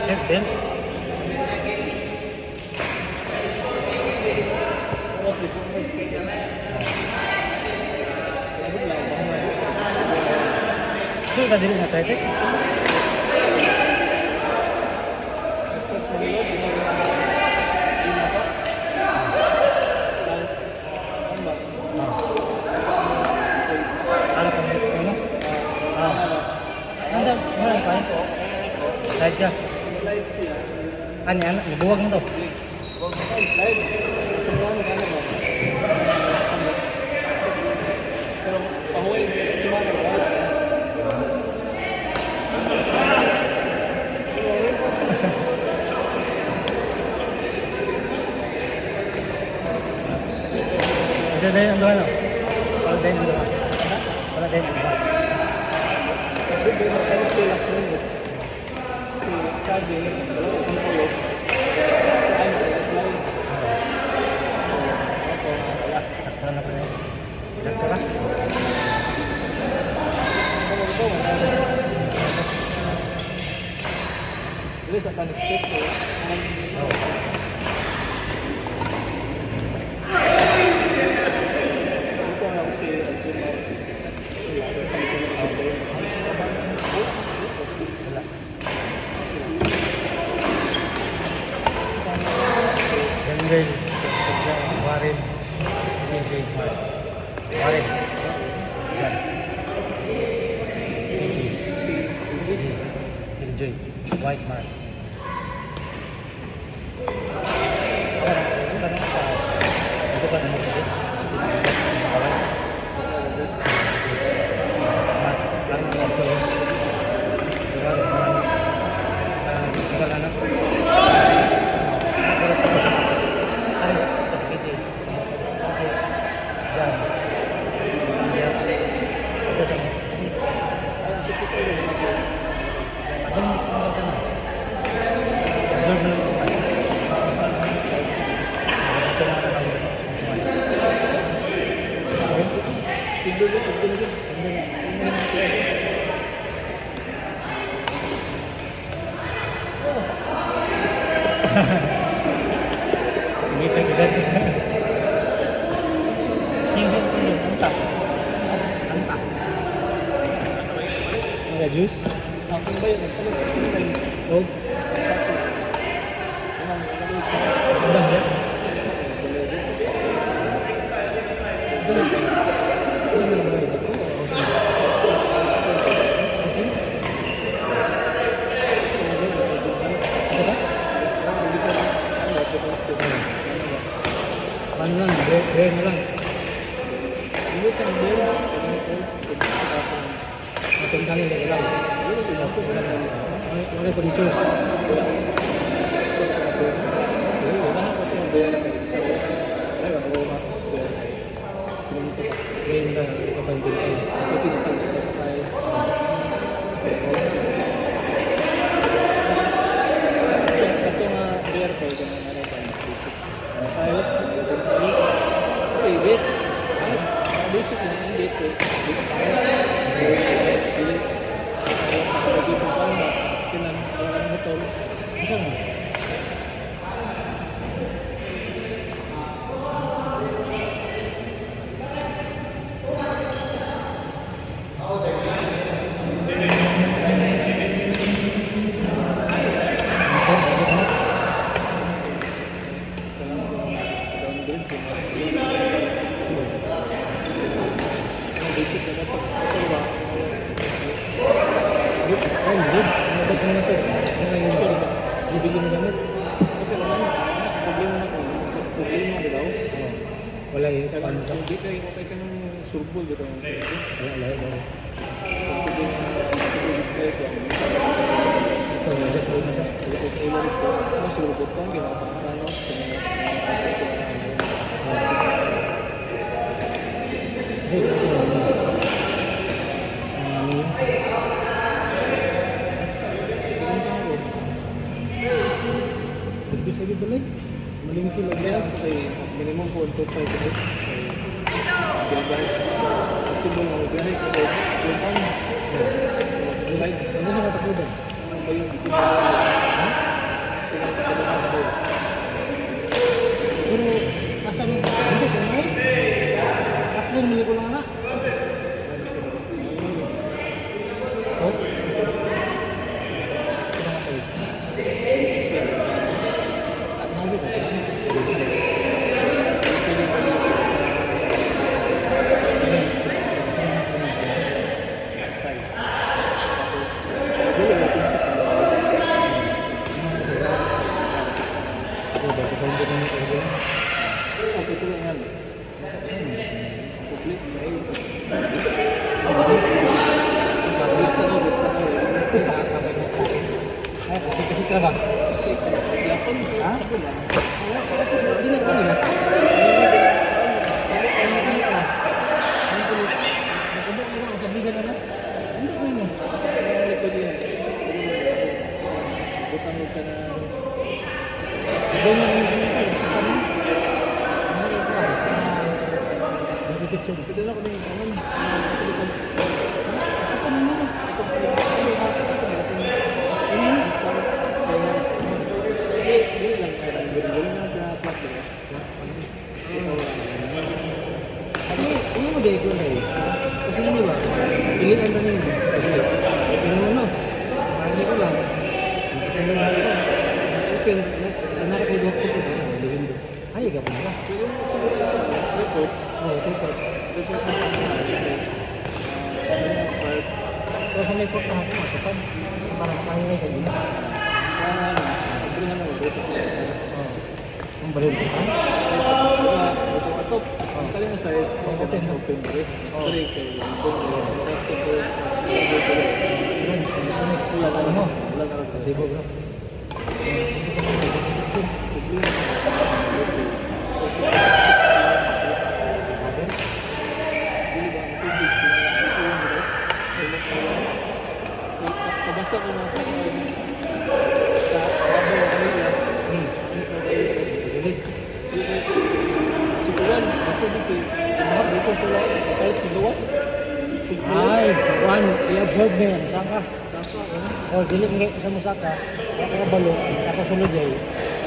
Check din. Ito ka din na tayo. Ano pa nito ano? Anda, ano pa? Slide ka. Slide siya. Ano yan? Ibuwag mo to. Huwag mo tayo slide. Sabuhan mo gano'n ba? Pero pahuway mo sa simana ba? Ito din ang doon. Wala din ang doon. Wala din ang doon. Kasi din ang kalit sila sa inyo. Kasi sabi, wala ko kung kulog. Ay, slide. Ako, wala. Takpan na pa rin. Takpan ka? Dili sa pan-step ko. Ito nga ako si Alcumar. Wala. Jungle. Warin. Jungle. Warin. Yan. Enjoy. White mark. Ito pa naman ito. Hindi pa agad. Single ko yun. Antak. Antak. Mga juice? Ako ba yun? Oh. Ano ba yan? Ano lang, break mo lang. Hindi siyang beer. Matandang yung lang. Wala ko dito. Ngayon na, ito pa yung dito. Ito nga beer ko, ito nga ano ba, basic. Tiles, okay, bit. Basic na yung bit ko. Bit pa rin. Lagi po pa rin. Skinan, walang motor. Ito mo. Basic na ito. Ito ba? Ay, good. Ano ba na ito? Ano yung sure ba? Bibigyan mo gamit? Okay naman. Problema na ko. Problema na daw. Wala yung Kaya paano ka? hindi kayo okay ka ng surbol dito. Wala. Ito, just hold na ba? Hey, ito. Ano yun? Lagi balik. Malingki lang yan. Minimum 4 to 5 minutes. Bilbars. Possible na magbihis. Yung ano? Ano sa matakbo doon? Ano ba yung Pero, asa mo? Hindi ko mo. Takbo naman ko lang anak. Oh? At nabi ko sila. Ay, kasi ka ba? Ha? Hindi na kaya. Ano mo dahil ko na eh? Kasi hindi ba? Pilihan na ninyo. Ano ano? Hindi ko lang. Ano na ito? Open. Sanara ko doon ko ito. Ay, ka pa nila. Report. Oo, report. Report na Pero sa may report na ako, matapad. Para makahingay ka din. Ang balil ko ha? Atop. Ang kaling sa open rin. Sorry kayo. Wala ka mo. Wala na rin. Kasi bro. Kabasa ko na sa Sikulan, ako dito mahal dito sila sa tayo sa luwas. Ay, kuan, i-absorb mo yan. Saan ka? Saka, O, dili nga sa musaka. Kaya balo, nakasunod ay.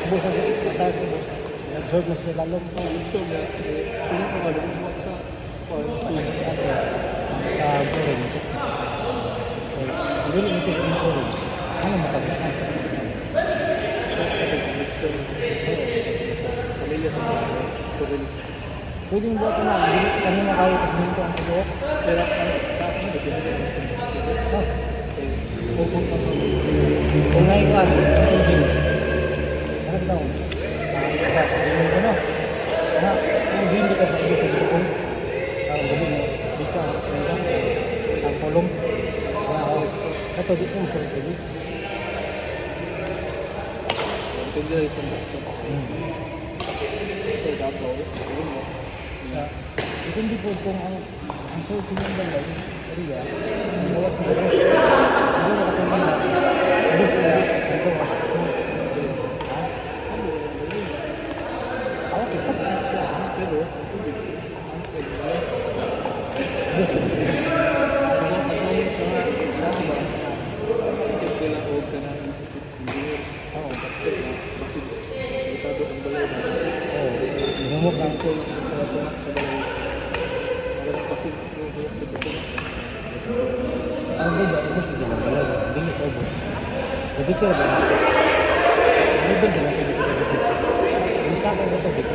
Busa sa taas sa bus. I-absorb mo sa lalong. ito na, sila ko nga lumabas sa Dili mo ito sa ito. Ano matapos na? pamilya ko na story. Pwede mo buhat na. Dili kanina kayo kasi dito ang tubuok. Pero sa akin, depende na Ah. Kung ngayon ka, tubig. Ano ba daw? Hindi ko na. Kung hindi ka sa iyo sa lukong, parang gabi mo, di ka, ang pulong. Ito, di ko mo sa tubig. Depende rin kung ito dapat. Depende po kung ang source ng balay, area, ang gawas mo rin. Hindi na katulad na, bus na, ito, ha? Ako, kita pa siya, Pero, ang Humok ang ang ganda, ubos na lang balay. Hindi ko ubos. Jadi ko ba? Hindi ba din natin dito dito? Isa ko dito dito.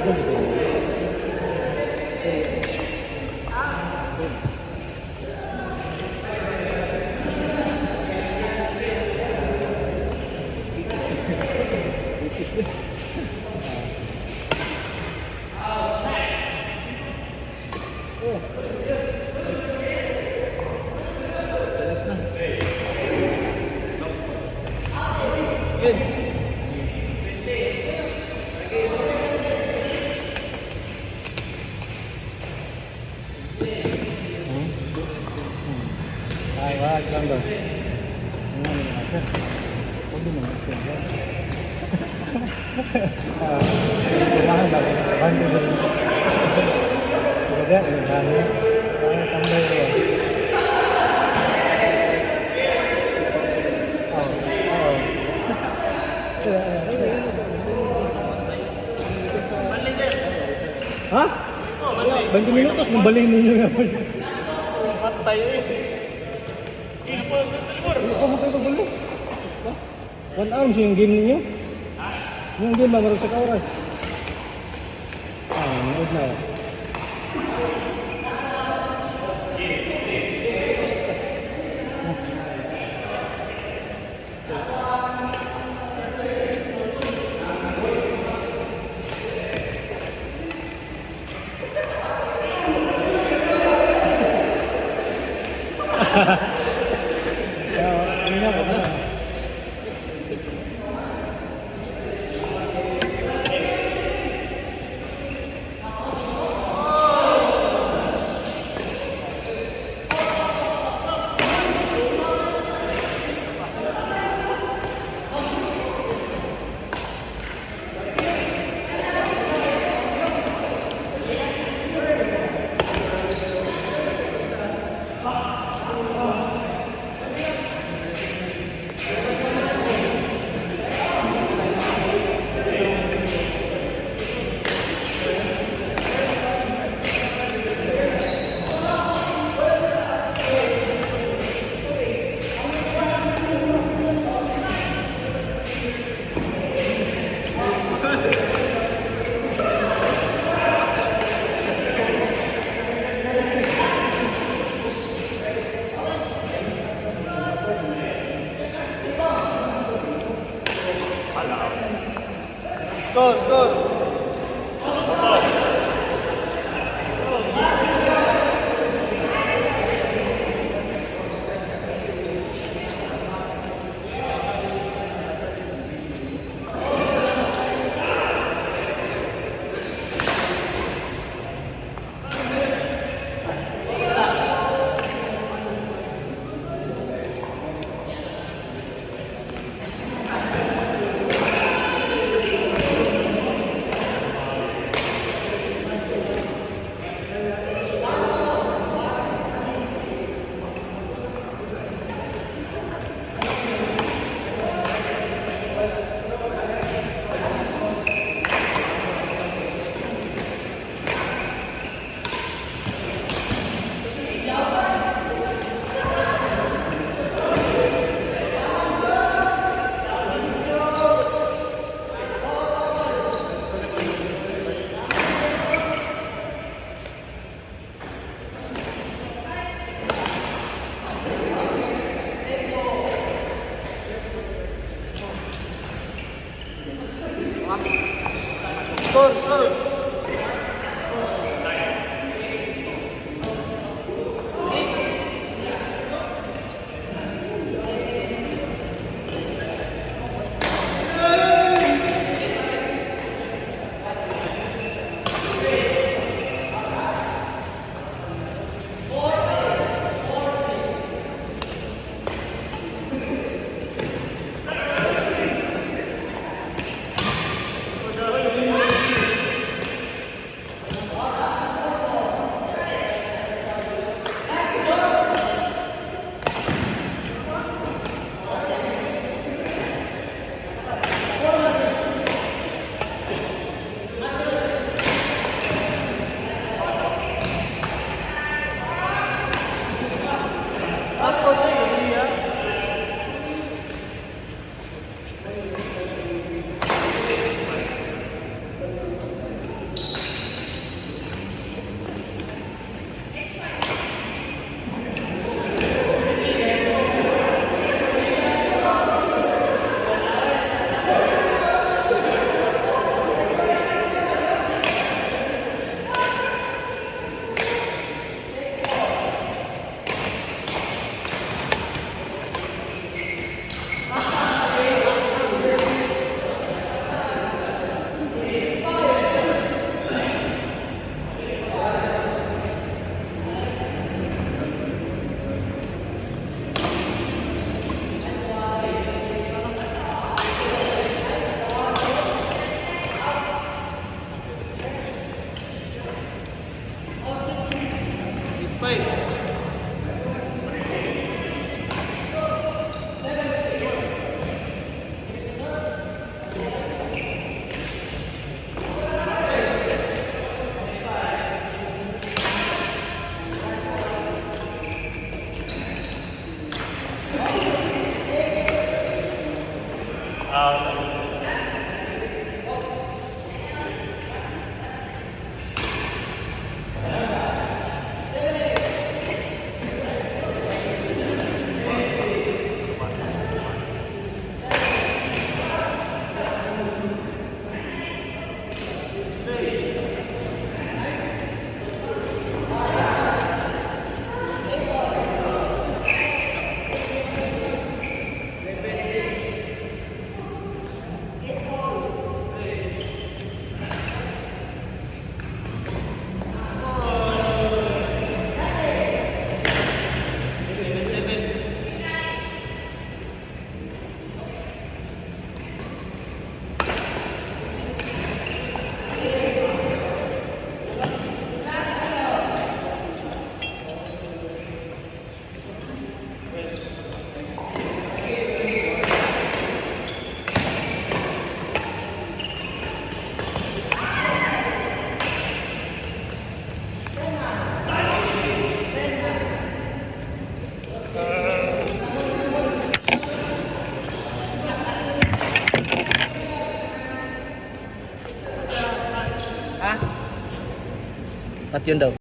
Relax na. Good. Ay, wag lang daw. Ano yung master? Pwede mo master. Kumahan ba? Bando ba rin? Ganda, ganda. Tambay ko yan. Oo. Ha? 20 minutos, mambalhin ninyo naman. Patay eh. Ano pa mo kayo magbalo? 1 hour siya yung game ninyo? Yung game ba, marag sa kauras? Manood na. Ano na ba? Score, score. Score, score. At yun daw.